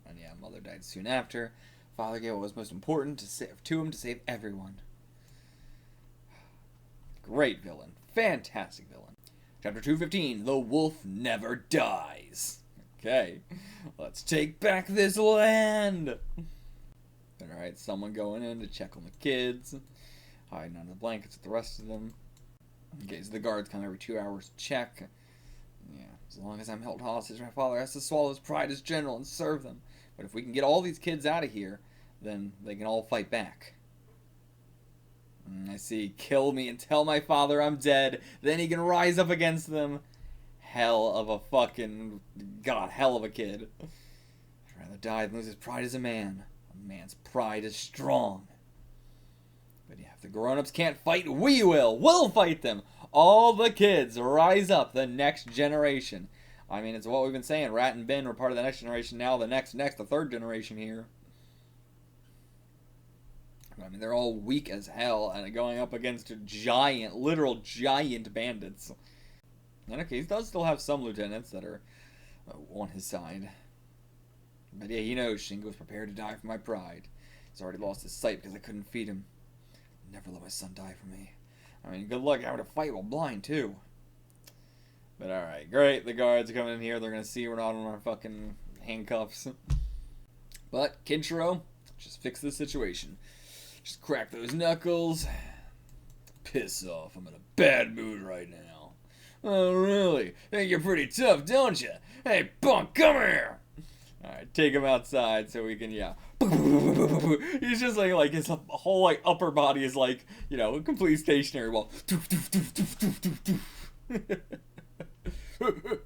And yeah, mother died soon after. Father gave what was most important to him to save everyone. Great villain. Fantastic villain. Chapter 215, The Wolf Never Dies. Okay, let's take back this land. Alright, someone going in to check on the kids. Hiding under the blankets with the rest of them. Okay, so the guards come every 2 hours to check. Yeah, as long as I'm held hostage, my father has to swallow his pride as general and serve them. But if we can get all these kids out of here, then they can all fight back. I see. Kill me and tell my father I'm dead. Then he can rise up against them. Hell of a fucking... God, hell of a kid. I'd rather die than lose his pride as a man. A man's pride is strong. But yeah, if the grown-ups can't fight, we will. We'll fight them. All the kids rise up, the next generation. I mean, it's what we've been saying. Rat and Ben were part of the next generation. Now the the third generation here. I mean, they're all weak as hell and going up against giant, literal giant bandits. And okay, he does still have some lieutenants that are on his side. But yeah, he knows Shingo was prepared to die for my pride. He's already lost his sight because I couldn't feed him. Never let my son die for me. I mean, good luck having to fight while blind, too. But alright, great. The guards are coming in here. They're going to see we're not on our fucking handcuffs. But, Kinchiro, just fix the situation. Just crack those knuckles. Piss off. I'm in a bad mood right now. Oh, really? Think you're pretty tough, don't you? Hey, punk, come here! Alright, take him outside so we can, yeah. He's just like his whole, like, upper body is like, you know, completely stationary while...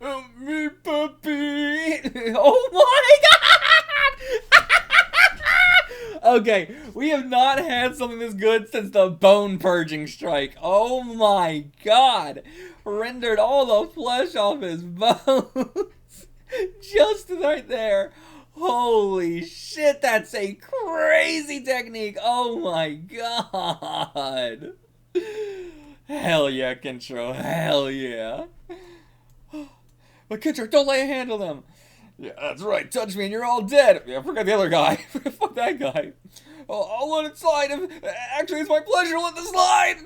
Help me, puppy! Oh my god! Okay, we have not had something this good since the bone purging strike. Oh my god! Rendered all the flesh off his bones. Just right there. Holy shit, that's a crazy technique. Oh my god. Hell yeah, Kinchiro. Hell yeah. But Kinchiro, don't lay a hand on them. Yeah, that's right. Touch me and you're all dead. Yeah, I forgot the other guy. Fuck that guy. Oh, I'll let it slide. Actually, it's my pleasure to let it slide.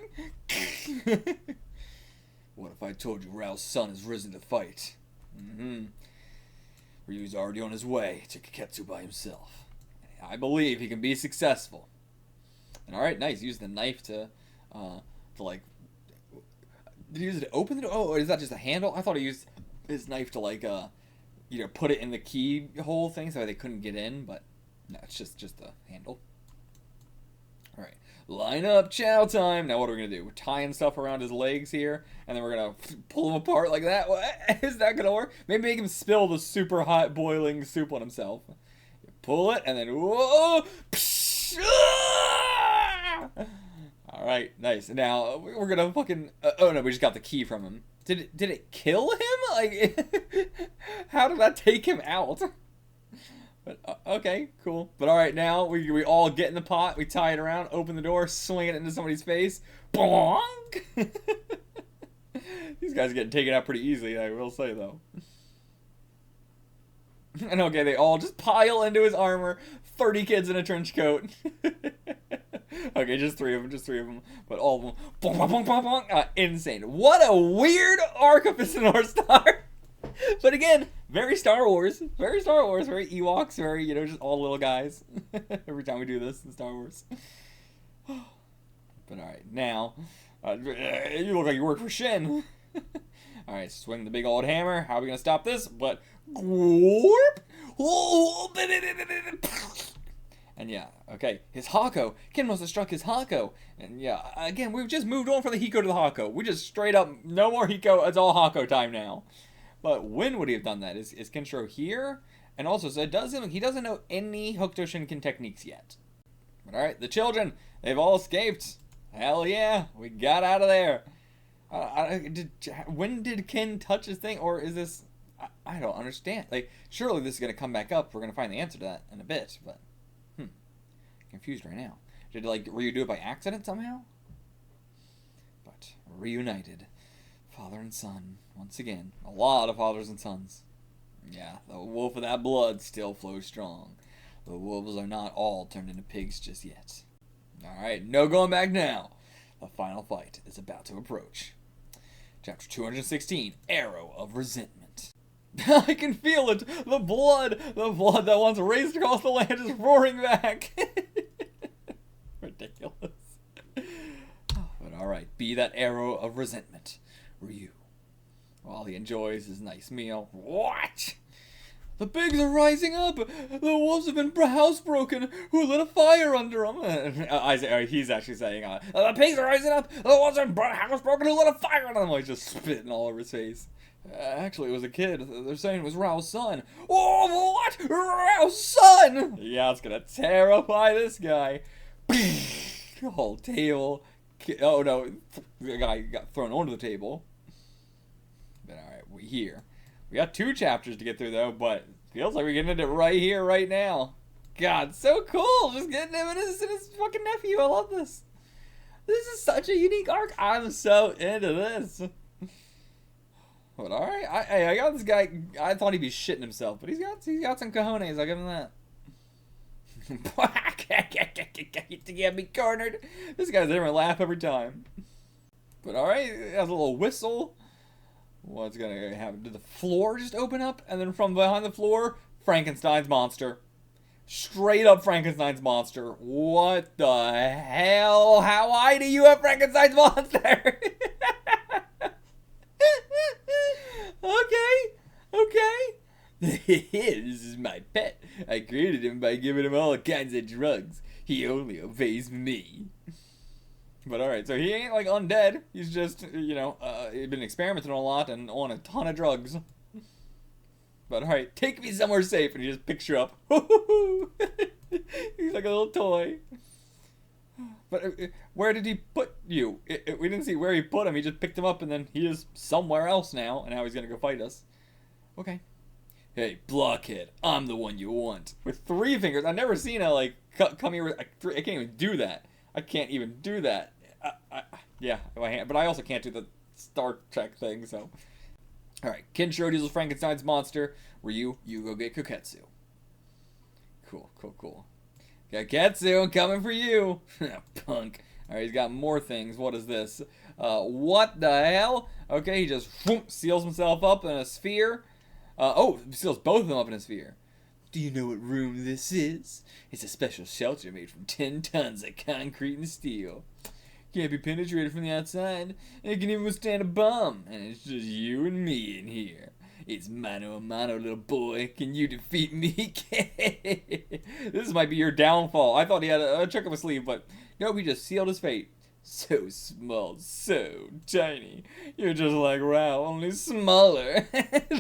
What if I told you Rao's son has risen to fight? Ryu's already on his way to Koketsu by himself. I believe he can be successful. And alright, nice. Use the knife to like... Did he use it to open the door? Oh, or is that just a handle? I thought he used his knife to, like, you know, put it in the keyhole thing so they couldn't get in, but no, it's just the handle. Alright, line up, chow time. Now what are we going to do? We're tying stuff around his legs here, and then we're going to pull him apart like that. What? Is that going to work? Maybe make him spill the super hot boiling soup on himself. pull it, and then whoa! Psh, ah! All right, nice. Now we're gonna fucking. Oh no, we just got the key from him. Did it kill him? Like, how did that take him out? But okay, cool. But all right, now we all get in the pot. We tie it around, open the door, swing it into somebody's face. Bonk! These guys are getting taken out pretty easily, I will say though. And okay, they all just pile into his armor. 30 kids in a trench coat. Okay, just three of them. But all of them, bonk, bonk, bonk, bonk, bonk. Insane. What a weird arc of this North Star. But again, very Star Wars. Very Ewoks, very, you know, just all little guys. Every time we do this in Star Wars. But alright, now, you look like you work for Shin. Alright, swing the big old hammer. How are we going to stop this? But, warp! And yeah, okay, his Hako. Ken must have struck his Hako. And yeah, again, we've just moved on from the Hiko to the Hako. We just straight up, no more Hiko, it's all Hako time now. But when would he have done that? Is Kenshiro here? And also, so he doesn't know any Hokuto Shinken techniques yet. But alright, the children, they've all escaped. Hell yeah, we got out of there. When did Ken touch his thing? Or is this... I don't understand. Like, surely this is going to come back up. We're going to find the answer to that in a bit. But, confused right now. Were you do it by accident somehow? But, reunited. Father and son. Once again. A lot of fathers and sons. Yeah, the wolf of that blood still flows strong. The wolves are not all turned into pigs just yet. Alright, no going back now. The final fight is about to approach. Chapter 216, Arrow of Resentment. I can feel it! The blood that once raced across the land is roaring back! Ridiculous. But alright, be that arrow of resentment. Ryu, while he enjoys his nice meal. What? The pigs are rising up! The wolves have been housebroken! Who lit a fire under them? He's actually saying, the pigs are rising up! The wolves have been housebroken! Who lit a fire under them? He's just spitting all over his face. Actually, it was a kid. They're saying it was Raoh's son. Oh, what? Raoh's son! Yeah, it's gonna terrify this guy. Whole table. Oh no, the guy got thrown onto the table. But alright, we got 2 chapters to get through though, but feels like we're getting into it right here, right now. God, so cool! Just getting him and his fucking nephew. I love this. This is such a unique arc. I'm so into this. But alright, I got this guy. I thought he'd be shitting himself, but he's got some cojones. I'll give him that. You have me cornered. This guy's there and laugh every time. But alright, it has a little whistle. What's gonna happen? Did the floor just open up? And then from behind the floor, Frankenstein's monster. Straight up Frankenstein's monster. What the hell? How high do you have Frankenstein's monster? Okay. This is my pet. I created him by giving him all kinds of drugs. He only obeys me. But alright, so he ain't like undead. He's just, you know, he's been experimenting a lot and on a ton of drugs. But alright, take me somewhere safe. And he just picks you up. He's like a little toy. But where did he put you? We didn't see where he put him. He just picked him up and then he is somewhere else now. And now he's going to go fight us. Okay. Hey, blockhead, I'm the one you want. With 3 fingers. I've never seen a, like, come here with, I can't even do that. I can't even do that. Yeah, but I also can't do the Star Trek thing, so. Alright, Kenshiro deals with Frankenstein's monster. Ryu, you go get Koketsu. Cool. Koketsu, I'm coming for you. Punk. Alright, he's got more things. What is this? What the hell? Okay, he just seals himself up in a sphere. Seals both of them up in a sphere. Do you know what room this is? It's a special shelter made from 10 tons of concrete and steel. Can't be penetrated from the outside. It can even withstand a bomb. And it's just you and me in here. It's mano a mano, little boy. Can you defeat me? This might be your downfall. I thought he had a trick up his sleeve, but nope, he just sealed his fate. So small, so tiny. You're just like Raoh, only smaller.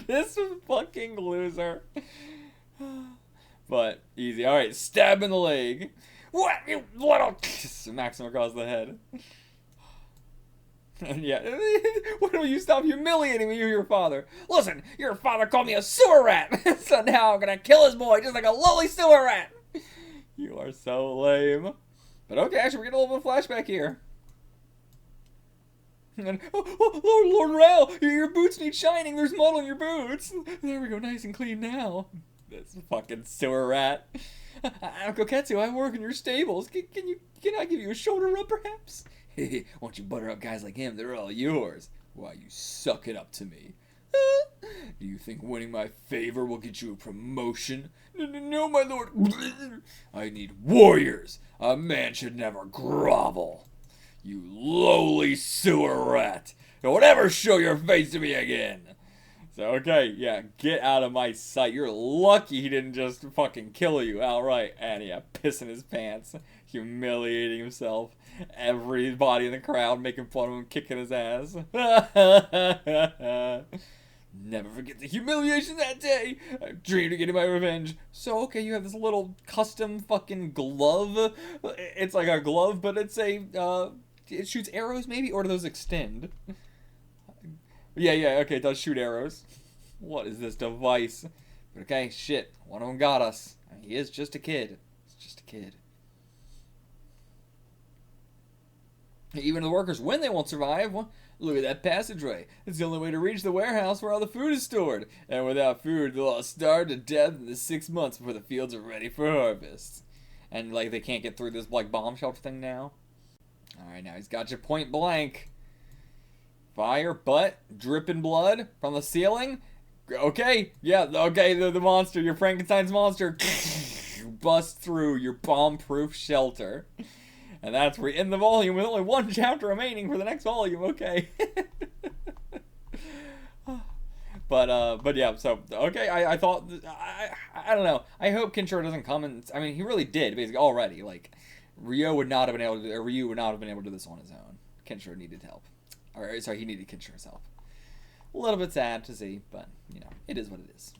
This fucking loser. But easy. All right, stab in the leg. What, you little... Smacks him across the head. And yeah, when will you stop humiliating me, your father? Listen, your father called me a sewer rat, so now I'm gonna kill his boy just like a lowly sewer rat. You are so lame. But okay, actually, we're getting a little bit of flashback here. And, Lord Raoh, your boots need shining. There's mud on your boots. There we go, nice and clean now. This fucking sewer rat. I'm Koketsu, I work in your stables. Can I give you a shoulder rub, perhaps? Won't you butter up guys like him? They're all yours. Why, you suck it up to me. Do you think winning my favor will get you a promotion? No, my lord. I need warriors. A man should never grovel. You lowly sewer rat. Don't ever show your face to me again. So, okay, yeah, get out of my sight. You're lucky he didn't just fucking kill you outright. And yeah, pissing his pants, humiliating himself. Everybody in the crowd making fun of him, kicking his ass. Never forget the humiliation that day. I dreamed of getting my revenge. So, okay, you have this little custom fucking glove. It's like a glove, but it's a, it shoots arrows maybe? Or do those extend? Yeah, okay, it does shoot arrows. What is this device? But okay, shit, one of them got us. He is just a kid. He's just a kid. Even the workers, when they won't survive, well, look at that passageway. It's the only way to reach the warehouse where all the food is stored. And without food, they'll all starve to death in the 6 months before the fields are ready for harvest. And, like, they can't get through this, like, bomb shelter thing now. Alright, now he's got you point blank. Fire, butt, dripping blood from the ceiling. Okay, yeah, okay, the monster, your Frankenstein's monster, bust through your bomb-proof shelter. And that's where we end the volume with only one chapter remaining for the next volume, okay. But yeah, so, okay, I thought, I don't know. I hope Kinshiro doesn't come and, I mean, he really did, basically, already. Like, Ryu would not have been able to do this on his own. Kinshiro needed help. Or, sorry, he needed Kinshiro's help. A little bit sad to see, but, you know, it is what it is.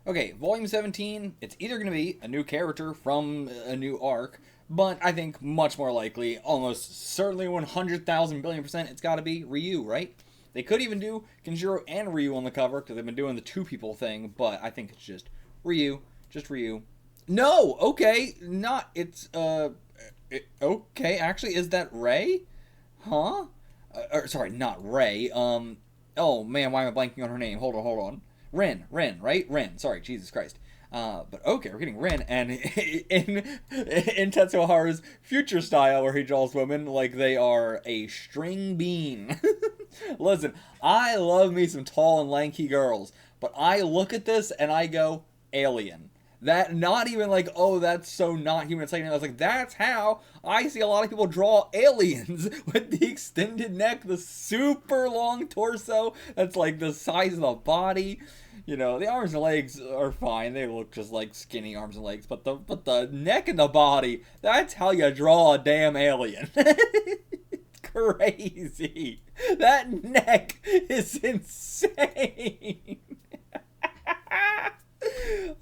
Okay, Volume 17, it's either going to be a new character from a new arc, but I think much more likely, almost certainly 100,000 billion%, it's got to be Ryu, right? They could even do Kinshiro and Ryu on the cover, because they've been doing the two people thing, but I think it's just Ryu. No, okay, okay, actually, is that Rei? Huh? Sorry, not Rei. Oh man, why am I blanking on her name? Hold on. Ren, right? Ren. Sorry, Jesus Christ. But okay, we're getting Ren, and in Tetsuo Hara's future style, where he draws women like they are a string bean. Listen, I love me some tall and lanky girls, but I look at this and I go, alien. That, not even like, oh, that's so not human. It's like, I was like, that's how I see a lot of people draw aliens, with the extended neck, the super long torso that's like the size of the body. You know, the arms and legs are fine. They look just like skinny arms and legs, but the neck and the body, that's how you draw a damn alien. It's crazy. That neck is insane.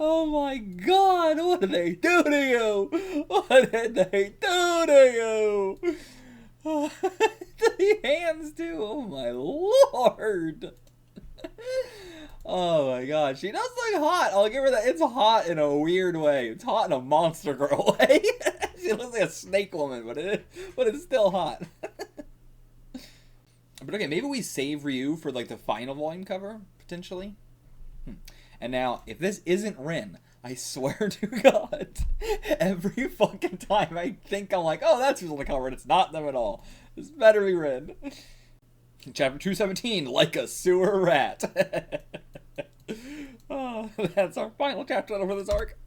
Oh my god, what did they do to you? What did they do to you? The hands too, oh my lord. Oh my god, she does look hot. I'll give her that. It's hot in a weird way. It's hot in a monster girl way. She looks like a snake woman, but it's still hot. But okay, maybe we save Ryu for like the final volume cover, potentially. And now, if this isn't Ren, I swear to God, every fucking time I think I'm like, oh, that's who's on the cover, and it's not them at all. This better be Ren. Chapter 217, like a sewer rat. Oh, that's our final chapter for this arc.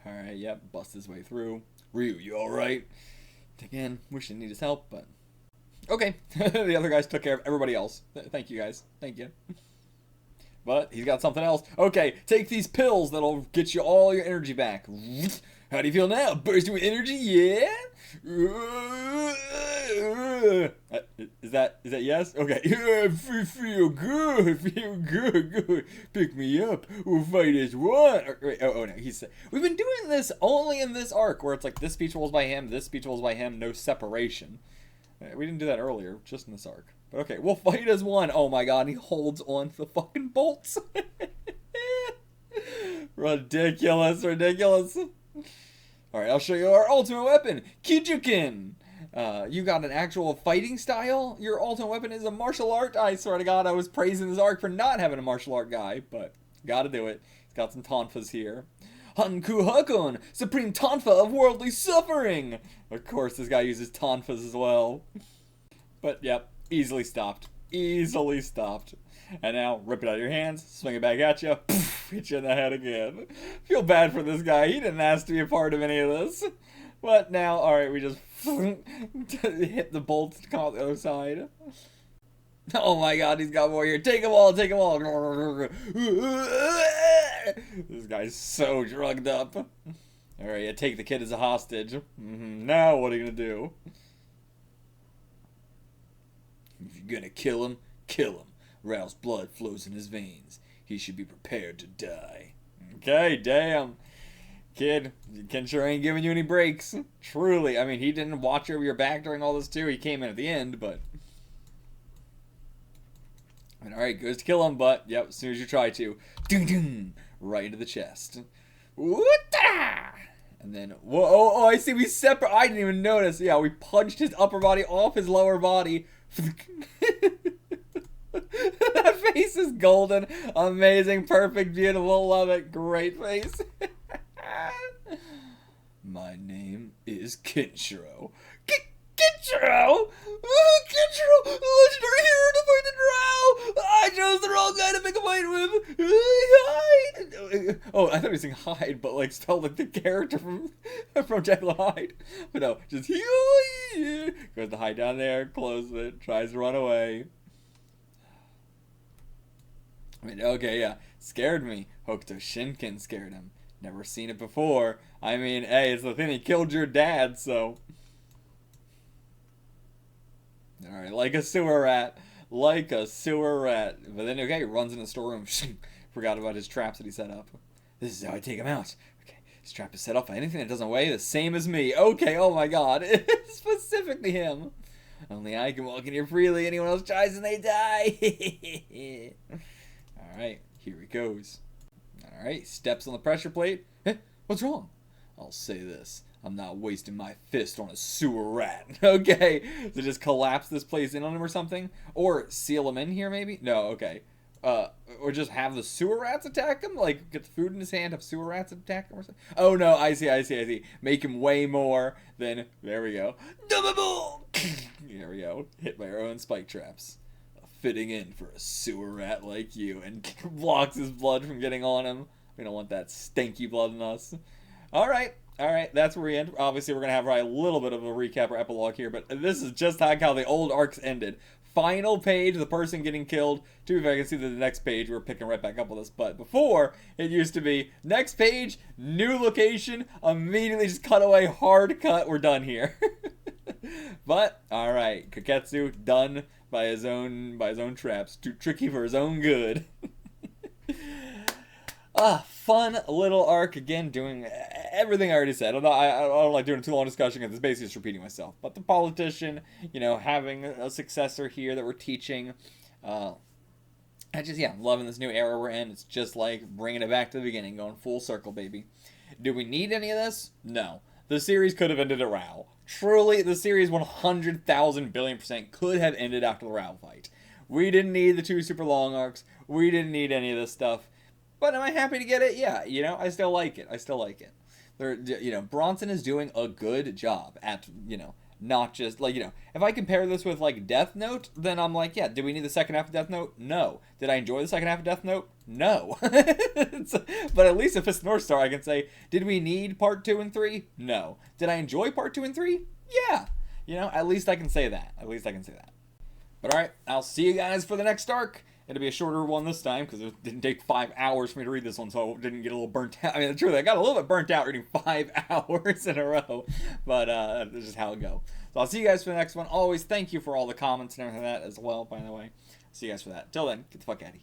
Alright, yep, bust his way through. Ryu, you alright? Again, wish I need his help, but... Okay, the other guys took care of everybody else. Thank you, guys. Thank you. But he's got something else. Okay, take these pills that'll get you all your energy back. How do you feel now? Bursting with energy? Yeah? Is that yes? Okay. Feel good. Pick me up. We'll fight as one. Oh no, he said we've been doing this only in this arc where it's like this speech was by him, this speech was by him, no separation. We didn't do that earlier, just in this arc. But okay, we'll fight as one. Oh my god, he holds on to the fucking bolts. Ridiculous. Alright, I'll show you our ultimate weapon, Kijukin. You got an actual fighting style? Your ultimate weapon is a martial art? I swear to god, I was praising this arc for not having a martial art guy, but gotta do it. He's got some tonfas here. Hanku Hakon, supreme tonfa of worldly suffering! Of course, this guy uses tonfas as well. But, yep, easily stopped. And now, rip it out of your hands, swing it back at you, hit you in the head again. Feel bad for this guy, he didn't ask to be a part of any of this. But now, alright, we just hit the bolts to come out the other side. Oh my god, he's got more here. Take them all. This guy's so drugged up. Alright, yeah, take the kid as a hostage. Now what are you gonna do? If you're gonna kill him, kill him. RAOH'S blood flows in his veins. He should be prepared to die. Okay, damn. Kid, Kenshiro ain't giving you any breaks. Truly. I mean, he didn't watch over your back during all this too. He came in at the end, but... Alright, goes to kill him, but, yep, as soon as you try to, ding, right into the chest. Woo-ta! And then, whoa, oh, I see, we separate, I didn't even notice. Yeah, we punched his upper body off his lower body. That face is golden, amazing, perfect, beautiful, love it, great face. My name is Kenshiro. Kenshiro! Kenshiro! Legendary hero to fight in RAOH! I chose the wrong guy to make a fight with! Hide! Oh, I thought he was saying hide, but like spelled like the character from Jekyll and Hyde. But no, just goes to hide down there, closes it, tries to run away. I mean, okay, yeah. Scared me. Hokuto Shinken scared him. Never seen it before. I mean, hey, it's the thing that killed your dad, so... Alright, like a sewer rat. But then, okay, he runs in the storeroom. Forgot about his traps that he set up. This is how I take him out. Okay, his trap is set up by anything that doesn't weigh the same as me. Okay, oh my god. It's specifically him. Only I can walk in here freely. Anyone else tries and they die. Alright, here he goes. Alright, steps on the pressure plate. What's wrong? I'll say this. I'm not wasting my fist on a sewer rat. Okay, so just collapse this place in on him or something? Or seal him in here maybe? No, okay. Or just have the sewer rats attack him? Like, get the food in his hand, have sewer rats attack him or something? Oh no, I see. Make him way more than, there we go. There we go. Hit by our own spike traps. Fitting in for a sewer rat like you, and blocks his blood from getting on him. We don't want that stinky blood in us. Alright, that's where we end. Obviously, we're going to have a little bit of a recap or epilogue here, but this is just like how the old arcs ended. Final page, the person getting killed. To be fair, I can see that the next page, we're picking right back up with this, but before, it used to be, next page, new location, immediately just cut away, hard cut, we're done here. But, alright, Koketsu, done by his own traps. Too tricky for his own good. Fun little arc, again, doing everything I already said. I don't like doing too long discussion because it's basically just repeating myself. But the politician, having a successor here that we're teaching. I'm loving this new era we're in. It's just like bringing it back to the beginning, going full circle, baby. Do we need any of this? No. The series could have ended at RAOH. Truly, the series 100,000 billion% could have ended after the RAOH fight. We didn't need the 2 super long arcs. We didn't need any of this stuff. But am I happy to get it? Yeah, I still like it. Bronson is doing a good job at, not just, if I compare this with, Death Note, then I'm like, yeah, did we need the second half of Death Note? No. Did I enjoy the second half of Death Note? No. But at least if it's North Star, I can say, did we need part 2 and 3? No. Did I enjoy part 2 and 3? Yeah. At least I can say that. But alright, I'll see you guys for the next arc. It'll be a shorter one this time, because it didn't take 5 hours for me to read this one, so I didn't get a little burnt out. I mean, truly, I got a little bit burnt out reading 5 hours in a row, but that's just how it goes. So I'll see you guys for the next one. Always thank you for all the comments and everything like that as well, by the way. See you guys for that. Till then, get the fuck out of here.